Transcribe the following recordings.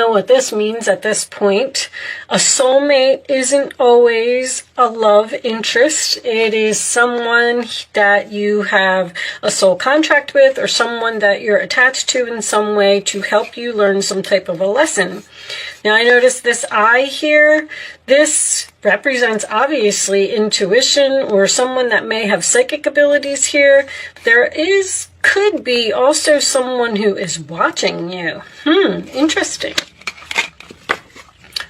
Know what this means at this point. A soulmate isn't always a love interest. It is someone that you have a soul contract with, or someone that you're attached to in some way to help you learn some type of a lesson. Now I notice this eye here. This represents obviously intuition, or someone that may have psychic abilities here. There could be also someone who is watching you. Interesting.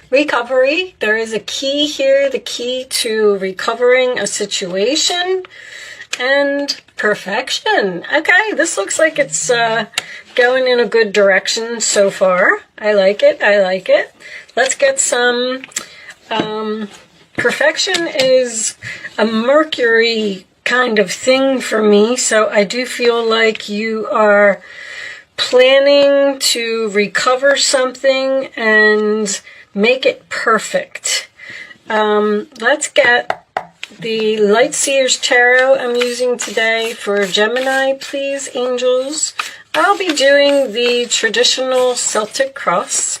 Recovery. There is a key here, the key to recovering a situation. And perfection. Okay, this looks like it's going in a good direction so far. I like it. I like it. Let's get some... perfection is a Mercury kind of thing for me, so I do feel like you are planning to recover something and make it perfect. Let's get the Light Seers Tarot I'm using today for Gemini, please, angels. I'll be doing the traditional Celtic cross.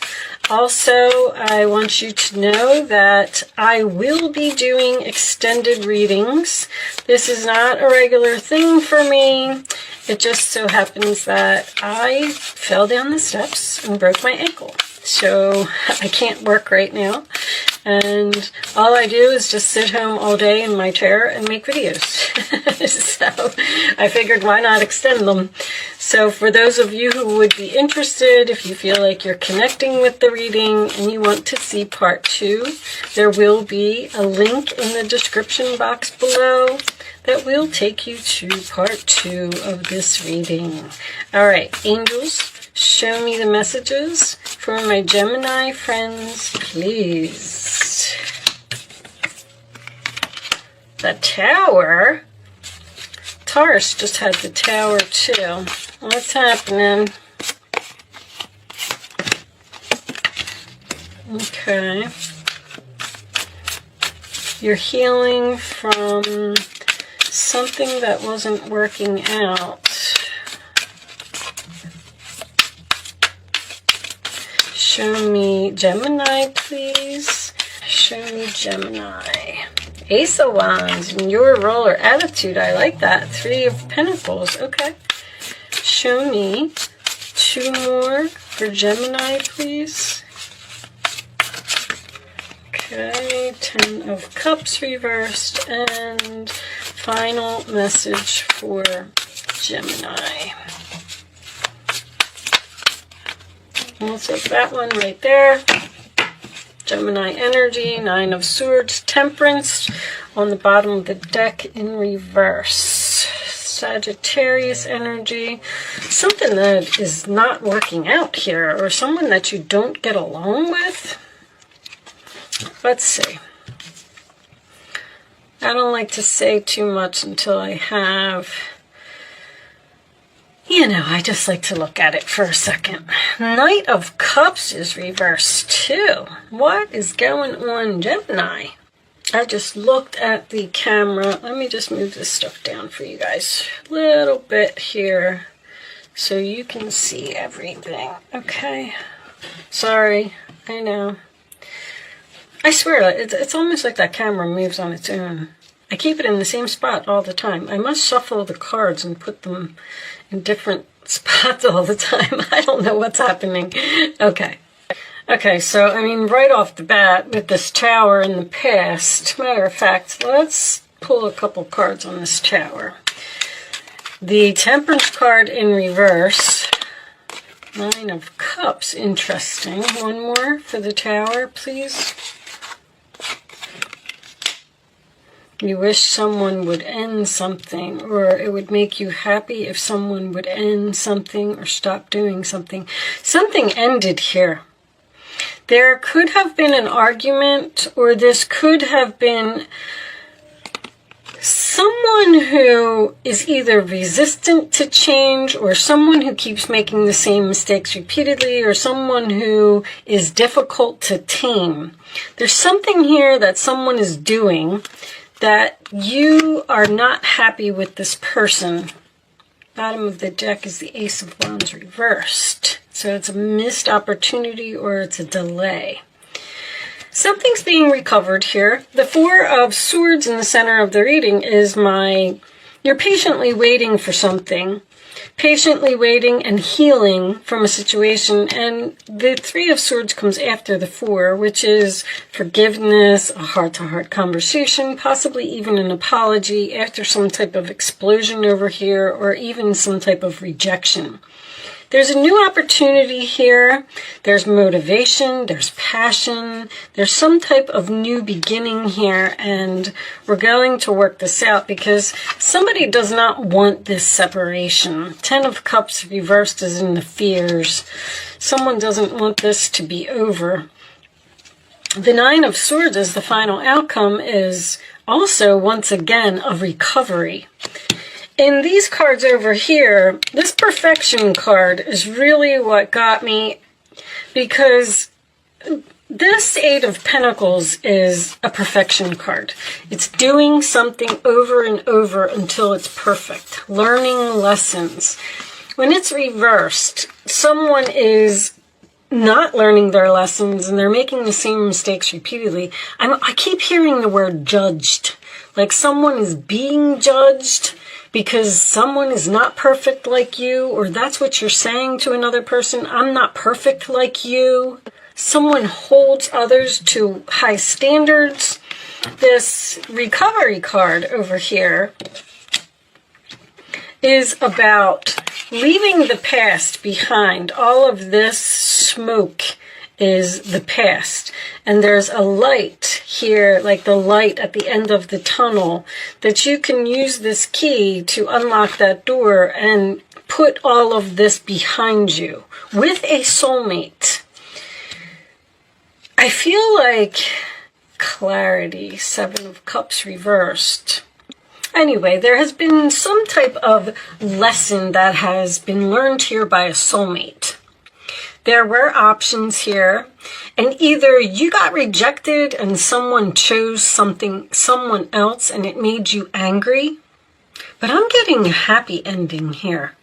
Also, I want you to know that I will be doing extended readings. This is not a regular thing for me. It just so happens that I fell down the steps and broke my ankle. So I can't work right now. And all I do is just sit home all day in my chair and make videos. So I figured, why not extend them? So for those of you who would be interested, if you feel like you're connecting with the reading and you want to see part 2, there will be a link in the description box below that will take you to part 2 of this reading. All right, angels, show me the messages for my Gemini friends, please. The Tower. Taurus just had the Tower too. What's happening? Okay. You're healing from something that wasn't working out. Show me Gemini, please. Show me Gemini. Ace of Wands, in your role or attitude. I like that. 3 of Pentacles. Okay. Show me 2 more for Gemini, please. Okay. 10 of Cups reversed. And final message for Gemini. We'll take that one right there. Gemini energy, 9 of Swords, Temperance on the bottom of the deck in reverse. Sagittarius energy, something that is not working out here, or someone that you don't get along with. Let's see. I don't like to say too much until I have... You know, I just like to look at it for a second. Knight of Cups is reversed too. What is going on, Gemini? I just looked at the camera. Let me just move this stuff down for you guys a little bit here so you can see everything. Okay. Sorry. I know. I swear, it's almost like that camera moves on its own. I keep it in the same spot all the time. I must shuffle the cards and put them in different spots all the time. I don't know what's happening. Okay. Okay, so, I mean, right off the bat, with this Tower in the past, matter of fact, let's pull a couple cards on this Tower. The Temperance card in reverse. 9 of Cups, interesting. One more for the Tower, please. You wish someone would end something, or it would make you happy if someone would end something or stop doing something. Something ended here. There could have been an argument, or this could have been someone who is either resistant to change, or someone who keeps making the same mistakes repeatedly, or someone who is difficult to tame. There's something here that someone is doing that you are not happy with this person. Bottom of the deck is the Ace of Wands reversed. So it's a missed opportunity or it's a delay. Something's being recovered here. The Four of Swords in the center of the reading is you're patiently waiting for something. Patiently waiting and healing from a situation. And the Three of Swords comes after the Four, which is forgiveness, a heart-to-heart conversation, possibly even an apology after some type of explosion over here, or even some type of rejection. There's a new opportunity here. There's motivation, there's passion, there's some type of new beginning here, and we're going to work this out because somebody does not want this separation. Ten of Cups reversed is in the fears. Someone doesn't want this to be over. The Nine of Swords as the final outcome is also, once again, a recovery. In these cards over here, this perfection card is really what got me, because this Eight of Pentacles is a perfection card. It's doing something over and over until it's perfect. Learning lessons. When it's reversed, someone is not learning their lessons and they're making the same mistakes repeatedly. I keep hearing the word judged. Like someone is being judged because someone is not perfect like you, or that's what you're saying to another person. I'm not perfect like you. Someone holds others to high standards. This recovery card over here is about leaving the past behind. All of this smoke is the past. And there's a light here, like the light at the end of the tunnel, that you can use this key to unlock that door and put all of this behind you with a soulmate. I feel like clarity, Seven of Cups reversed. Anyway, there has been some type of lesson that has been learned here by a soulmate. There were options here, and either you got rejected and someone chose someone else and it made you angry, but I'm getting a happy ending here.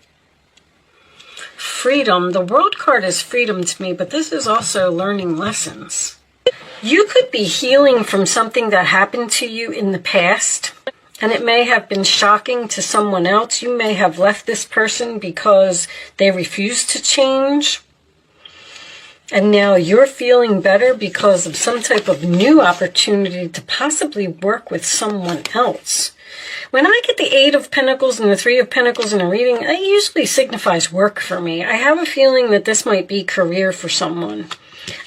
Freedom. The World card is freedom to me, but this is also learning lessons. You could be healing from something that happened to you in the past, and it may have been shocking to someone else. You may have left this person because they refused to change. And now you're feeling better because of some type of new opportunity to possibly work with someone else. When I get the Eight of Pentacles and the Three of Pentacles in a reading, it usually signifies work for me. I have a feeling that this might be career for someone.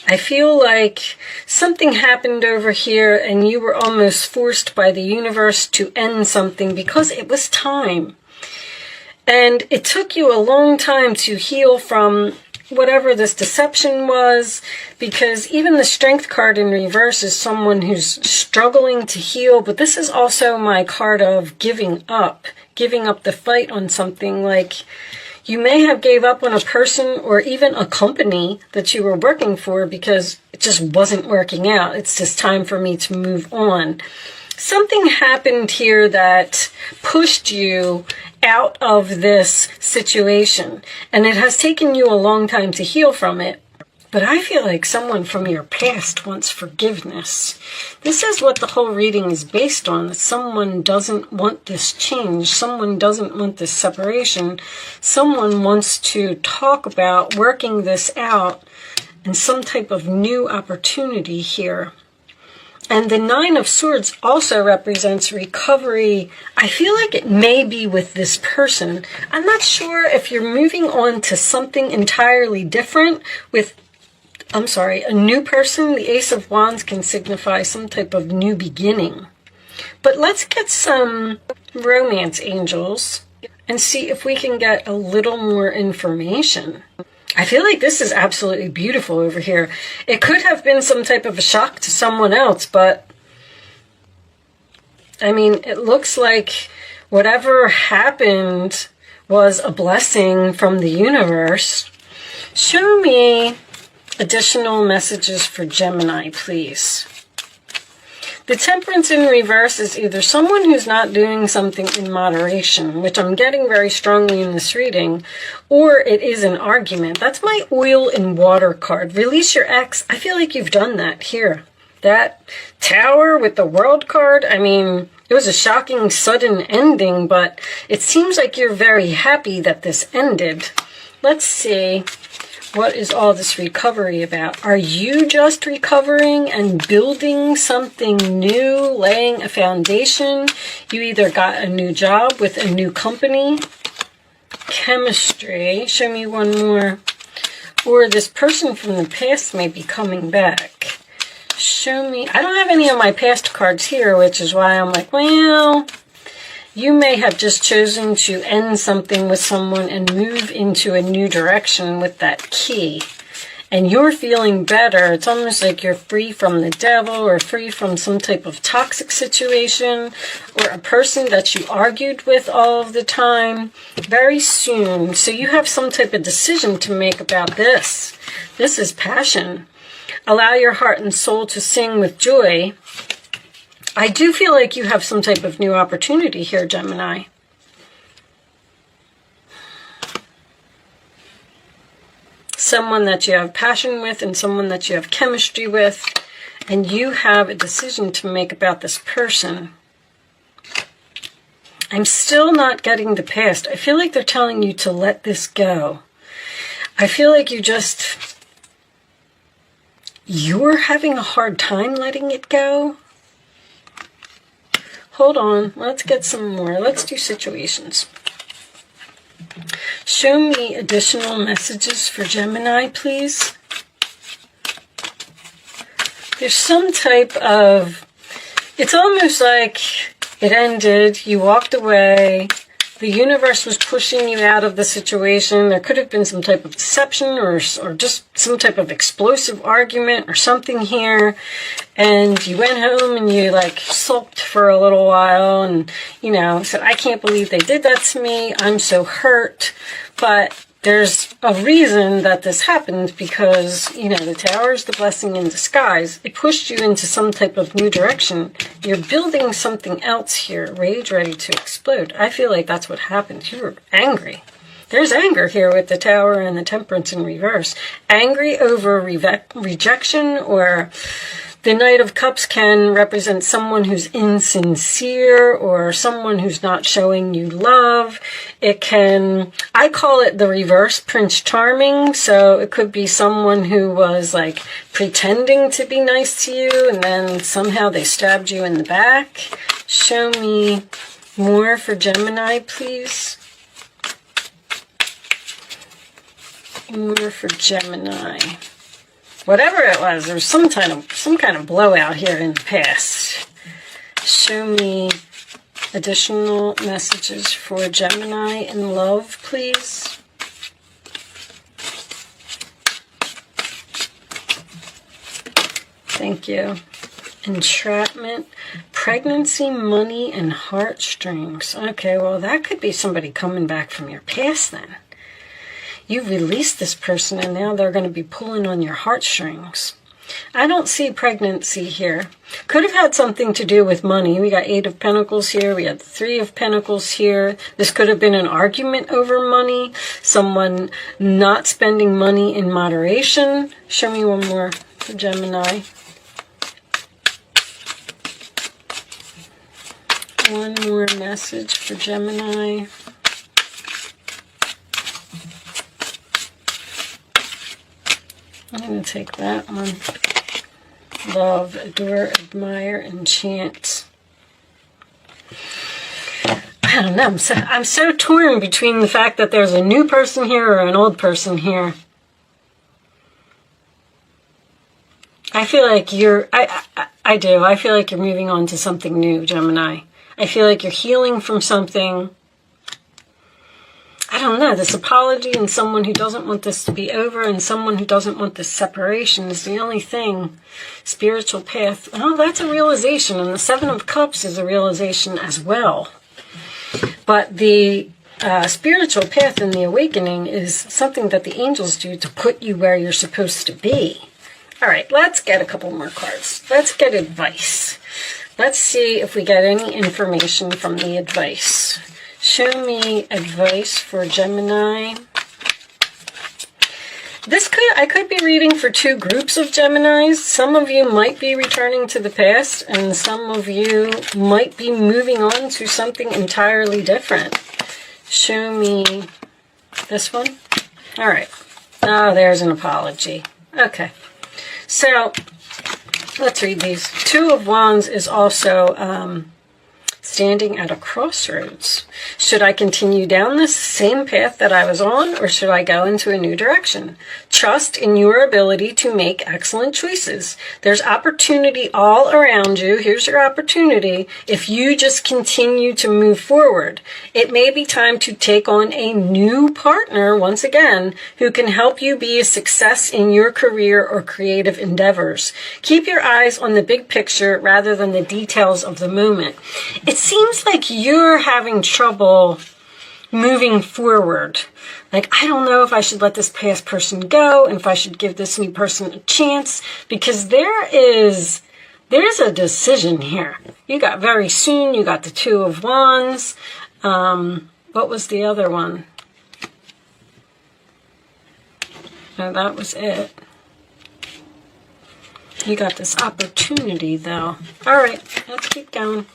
I feel like something happened over here and you were almost forced by the universe to end something because it was time. And it took you a long time to heal from whatever this deception was, because even the Strength card in reverse is someone who's struggling to heal, but this is also my card of giving up the fight on something. Like you may have gave up on a person or even a company that you were working for because it just wasn't working out. It's just time for me to move on. Something happened here that pushed you out of this situation, and it has taken you a long time to heal from it. But I feel like someone from your past wants forgiveness. This is what the whole reading is based on, that someone doesn't want this change. Someone doesn't want this separation. Someone wants to talk about working this out and some type of new opportunity here. And the Nine of Swords also represents recovery. I feel like it may be with this person. I'm not sure if you're moving on to something entirely different with, a new person. The Ace of Wands can signify some type of new beginning. But let's get some romance angels and see if we can get a little more information. I feel like this is absolutely beautiful over here. It could have been some type of a shock to someone else, but I mean, it looks like whatever happened was a blessing from the universe. Show me additional messages for Gemini, please. The Temperance in reverse is either someone who's not doing something in moderation, which I'm getting very strongly in this reading, or it is an argument. That's my oil and water card. Release your ex. I feel like you've done that here. That Tower with the World card, I mean, it was a shocking, sudden ending, but it seems like you're very happy that this ended. Let's see. What is all this recovery about? Are you just recovering and building something new, laying a foundation? You either got a new job with a new company. Chemistry. Show me one more. Or this person from the past may be coming back. Show me. I don't have any of my past cards here, which is why I'm like, well, you may have just chosen to end something with someone and move into a new direction with that key. And you're feeling better. It's almost like you're free from the devil or free from some type of toxic situation or a person that you argued with all of the time very soon. So you have some type of decision to make about this. This is passion. Allow your heart and soul to sing with joy. I do feel like you have some type of new opportunity here, Gemini. Someone that you have passion with and someone that you have chemistry with. And you have a decision to make about this person. I'm still not getting the past. I feel like they're telling you to let this go. I feel like you're having a hard time letting it go. Hold on, let's get some more. Let's do situations. Show me additional messages for Gemini, please. There's some type of, it's almost like it ended, you walked away, the universe was pushing you out of the situation. There could have been some type of deception or just some type of explosive argument or something here. And you went home and you like sulked for a little while and, you know, said, I can't believe they did that to me. I'm so hurt. But there's a reason that this happened because, you know, the Tower is the blessing in disguise. It pushed you into some type of new direction. You're building something else here. Rage ready to explode. I feel like that's what happened. You were angry. There's anger here with the Tower and the Temperance in reverse. Angry over rejection, or the Knight of Cups can represent someone who's insincere or someone who's not showing you love. It can, I call it the reverse Prince Charming. So it could be someone who was like pretending to be nice to you and then somehow they stabbed you in the back. Show me more for Gemini, please. More for Gemini. Whatever it was, there was some kind of blowout here in the past. Show me additional messages for Gemini in love, please. Thank you. Entrapment, pregnancy, money, and heartstrings. Okay, well, that could be somebody coming back from your past then. You've released this person and now they're going to be pulling on your heartstrings. I don't see pregnancy here. Could have had something to do with money. We got 8 of Pentacles here. We had 3 of Pentacles here. This could have been an argument over money. Someone not spending money in moderation. Show me one more for Gemini. One more message for Gemini. I'm going to take that one. Love, adore, admire, enchant. I don't know. I'm so torn between the fact that there's a new person here or an old person here. I feel like I do. I feel like you're moving on to something new, Gemini. I feel like you're healing from something. I don't know, this apology and someone who doesn't want this to be over and someone who doesn't want this separation is the only thing. Spiritual path, oh, that's a realization. And the 7 of Cups is a realization as well. But the spiritual path and the awakening is something that the angels do to put you where you're supposed to be. All right, let's get a couple more cards. Let's get advice. Let's see if we get any information from the advice. Show me advice for Gemini. I could be reading for two groups of Geminis. Some of you might be returning to the past, and some of you might be moving on to something entirely different. Show me this one. All right. Oh, there's an apology. Okay. So, let's read these. Two of Wands is also standing at a crossroads. Should I continue down this same path that I was on, or should I go into a new direction? Trust in your ability to make excellent choices. There's opportunity all around you. Here's your opportunity if you just continue to move forward. It may be time to take on a new partner, once again, who can help you be a success in your career or creative endeavors. Keep your eyes on the big picture rather than the details of the moment. It seems like you're having trouble moving forward. Like, I don't know if I should let this past person go and if I should give this new person a chance, because there's a decision here. You got very soon, you got the Two of Wands. What was the other one? No, that was it. You got this opportunity, though. All right, let's keep going.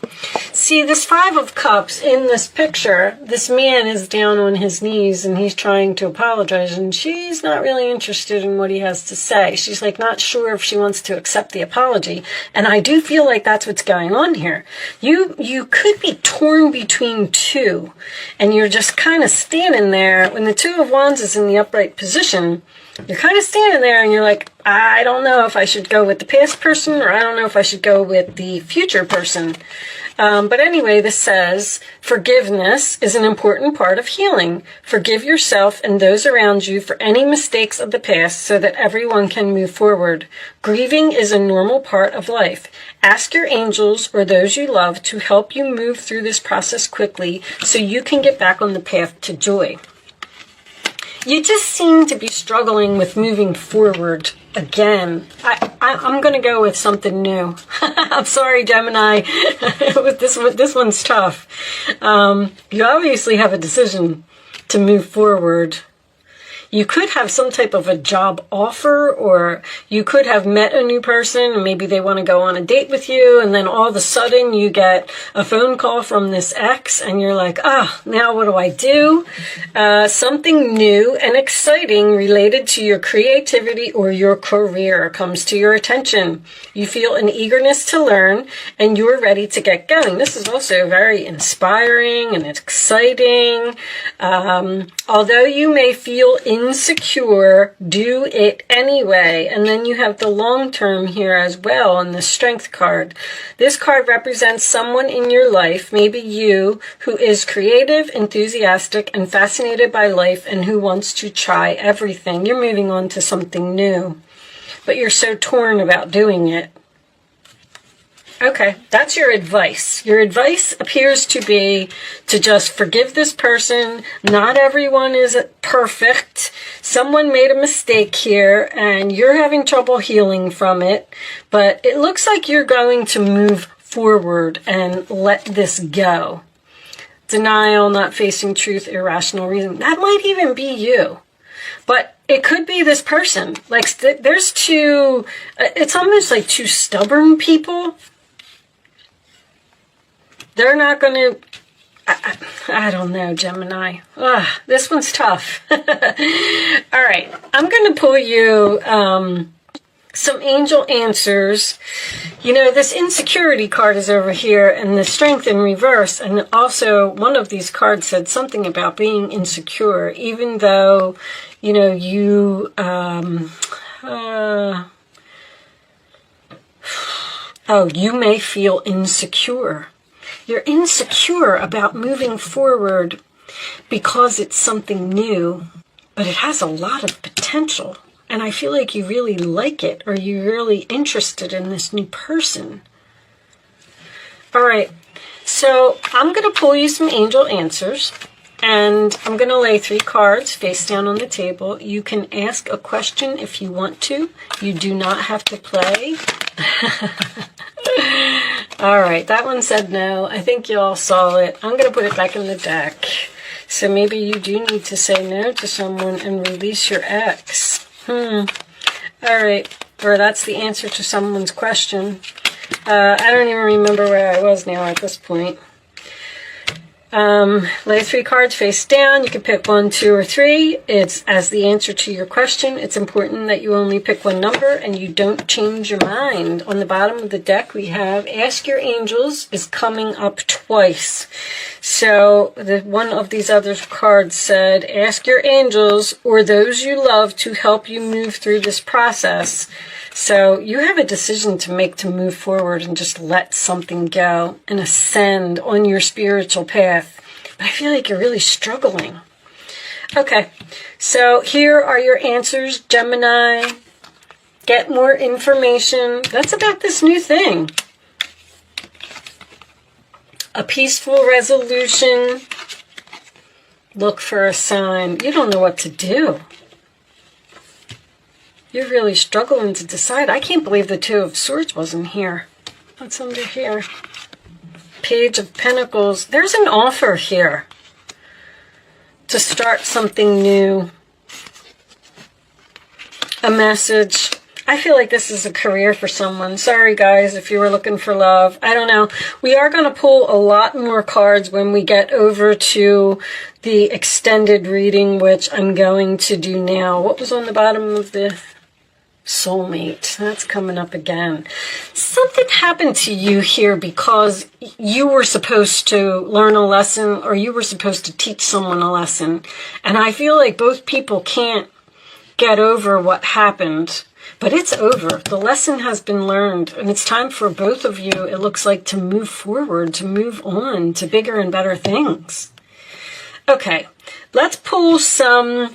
See, this Five of Cups in this picture, this man is down on his knees and he's trying to apologize, and she's not really interested in what he has to say. She's like not sure if she wants to accept the apology, and I do feel like that's what's going on here. You could be torn between two, and you're just kind of standing there. When the Two of Wands is in the upright position, you're kind of standing there and you're like, I don't know if I should go with the past person, or I don't know if I should go with the future person. But anyway, this says, forgiveness is an important part of healing. Forgive yourself and those around you for any mistakes of the past so that everyone can move forward. Grieving is a normal part of life. Ask your angels or those you love to help you move through this process quickly so you can get back on the path to joy. You just seem to be struggling with moving forward again. I'm going to go with something new. I'm sorry, Gemini. This one's tough. You obviously have a decision to move forward. You could have some type of a job offer, or you could have met a new person and maybe they want to go on a date with you, and then all of a sudden you get a phone call from this ex and you're like, now what do I do? Something new and exciting related to your creativity or your career comes to your attention. You feel an eagerness to learn and you're ready to get going. This is also very inspiring and exciting. Although you may feel insecure, do it anyway. And then you have the long term here as well on the Strength card. This card represents someone in your life, maybe you, who is creative, enthusiastic, and fascinated by life, and who wants to try everything. You're moving on to something new, but you're so torn about doing it. Okay, that's your advice. Your advice appears to be to just forgive this person. Not everyone is perfect. Someone made a mistake here and you're having trouble healing from it. But it looks like you're going to move forward and let this go. Denial, not facing truth, irrational reason. That might even be you. But it could be this person. Like, there's two, it's almost like two stubborn people. They're not going to, I don't know, Gemini. This one's tough. All right, I'm going to pull you some angel answers. You know, this insecurity card is over here and the strength in reverse. And also one of these cards said something about being insecure, even though, you know, you, you may feel insecure. You're insecure about moving forward because it's something new, but it has a lot of potential. And I feel like you really like it, or you're really interested in this new person. All right, so I'm going to pull you some angel answers, and I'm going to lay 3 cards face down on the table. You can ask a question if you want to. You do not have to play. All right, that one said no. I think you all saw it. I'm going to put it back in the deck. So maybe you do need to say no to someone and release your ex. All right, or that's the answer to someone's question. I don't even remember where I was now at this point. Lay 3 cards face down. You can pick 1, 2, or 3. It's as the answer to your question. It's important that you only pick one number and you don't change your mind. On the bottom of the deck, we have Ask Your Angels is coming up twice. So one of these other cards said, ask your angels or those you love to help you move through this process. So you have a decision to make to move forward and just let something go and ascend on your spiritual path. But I feel like you're really struggling. Okay, so here are your answers, Gemini. Get more information. That's about this new thing. A peaceful resolution. Look for a sign. You don't know what to do. You're really struggling to decide. I can't believe the 2 of Swords wasn't here. What's under here? Page of Pentacles. There's an offer here to start something new. A message. I feel like this is a career for someone. Sorry, guys, if you were looking for love. I don't know. We are going to pull a lot more cards when we get over to the extended reading, which I'm going to do now. What was on the bottom of the soulmate? That's coming up again. Something happened to you here because you were supposed to learn a lesson or you were supposed to teach someone a lesson. And I feel like both people can't get over what happened. But it's over. The lesson has been learned, and it's time for both of you, it looks like, to move forward, to move on to bigger and better things. Okay, let's pull some,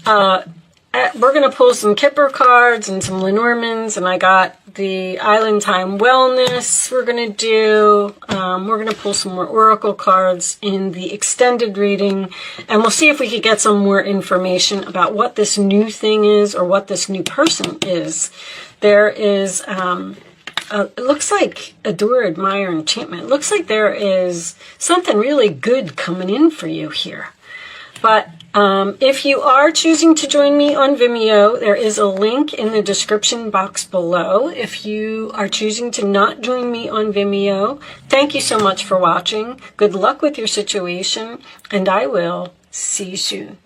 we're going to pull some Kipper cards and some Lenormands, and I got the Island Time Wellness we're going to do. We're going to pull some more Oracle cards in the extended reading, and we'll see if we could get some more information about what this new thing is or what this new person is. There is, it looks like Adore, Admire, Enchantment. It looks like there is something really good coming in for you here. But if you are choosing to join me on Vimeo, there is a link in the description box below. If you are choosing to not join me on Vimeo, thank you so much for watching. Good luck with your situation, and I will see you soon.